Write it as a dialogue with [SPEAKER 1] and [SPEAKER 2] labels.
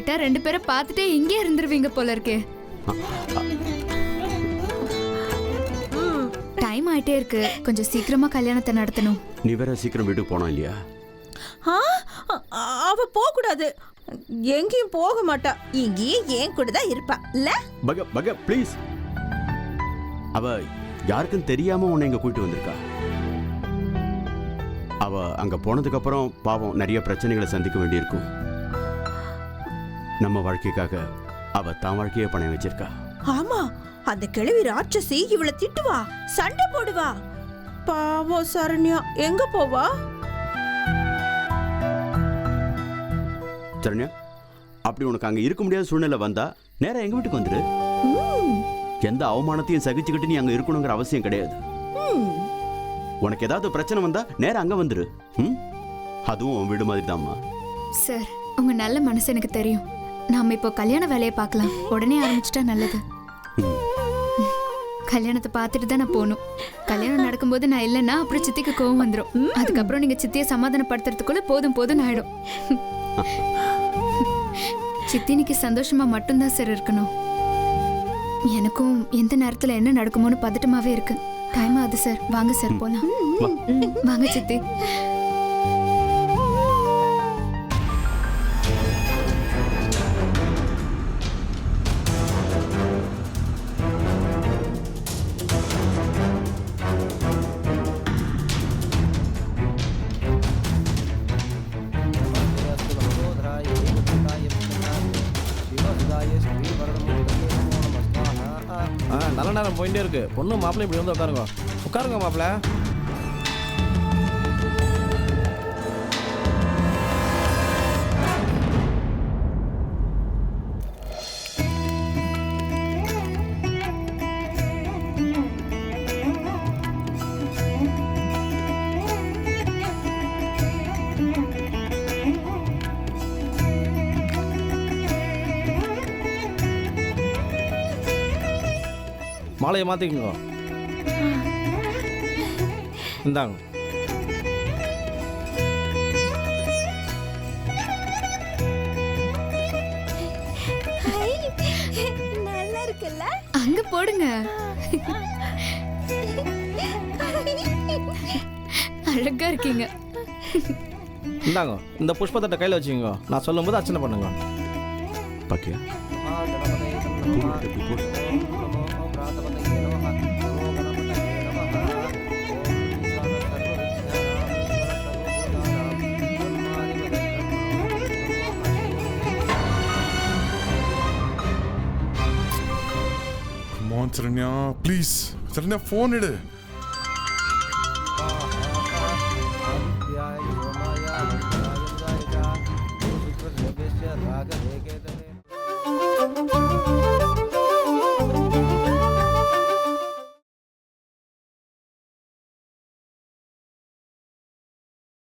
[SPEAKER 1] கேட்டா 2 பேரும் பார்த்துட்டே இங்கே இருந்துருவீங்க போல இருக்கே. டைம் ஆயிட்டே இருக்கு, கொஞ்சம் சீக்கிரமா கல்யாணத்தை நடத்தணும்.
[SPEAKER 2] நீ வேற சீக்கிரம் வீட்டுக்கு போனோம் இல்லையா?
[SPEAKER 3] அவ போக கூடாது, எங்கேயும் போக மாட்டா, இங்கேயே ஏன் கூட தான் இருப்பா இல்ல?
[SPEAKER 2] பக பக ப்ளீஸ். அவ யாருக்கும் தெரியாம உன்னை இங்க கூட்டிட்டு வந்திருக்கா. அவ அங்க போனதுக்கு அப்புறம் பாவம் நிறைய பிரச்சனைகளை சந்திக்க வேண்டியிருக்கும். நம்ம வாழ்க்கைக்காக அவ தான் வாழ்க்கையே பணம் வச்சிருக்கா.
[SPEAKER 3] ஆமா, அந்த கிழவி ராட்சசி இவளை திட்டுவா, சண்டை போடுவா. பாவம் சரண்யா எங்க போவா?
[SPEAKER 2] சரண்யா, அப்படி உனக்கு அங்க இருக்க முடியாத சூழ்நிலை வந்தா நேரா எங்க வீட்டுக்கு வந்துரு. எந்த அவமானத்தையும் சகிச்சுக்கிட்டு நீ அங்க இருக்கணுங்கிற அவசியம் கிடையாது. உனக்கு ஏதாவது பிரச்சனை வந்தா நேரா அங்க வந்துரு. அதுவும் உன் வீடு மாதிரி தான்மா.
[SPEAKER 1] சார், உங்க நல்ல மனசு எனக்கு தெரியும். நாம இப்போ கல்யாண வேலையை பார்க்கலாம். உடனே ஆரம்பிச்சிட்டா நல்லது. கல்யாணத்தை பார்த்துட்டு தான் நான் போகணும். கல்யாணம் நடக்கும்போது நான் இல்லைன்னா அப்புறம் சித்திக்கு கோவம் வந்துடும். அதுக்கப்புறம் நீங்க சித்தியை சமாதானப்படுத்துறதுக்குள்ள போதும் போதும் ஆயிடும். சித்தினிக்கு சந்தோஷமா மட்டும்தான் சார் இருக்கணும். எனக்கும் எந்த நேரத்துல என்ன நடக்குமோன்னு பதட்டமாவே இருக்கு. டைம் ஆகுது சார், வாங்க சார் போலாம். வாங்க சித்தி.
[SPEAKER 4] நல்ல நேரம் போயிட்டே இருக்கு. பொண்ணு மாப்பிள்ளை இப்படி வந்து உட்காருங்க. உட்காருங்க மாப்பிள்ள. மாலையை மாற்றிக்குங்க. இந்தாங்க.
[SPEAKER 3] நல்லா இருக்குல்ல?
[SPEAKER 1] அங்க போடுங்க. அழகா இருக்கீங்க.
[SPEAKER 4] இந்தாங்க, இந்த புஷ்பத்தட்டை கையில் வச்சுக்கோங்க. நான் சொல்லும்போது அர்ச்சனை பண்ணுங்க.
[SPEAKER 2] பாக்கியா
[SPEAKER 5] சரண்யா ப்ளீஸ், சரண்யா ஃபோன் எடு.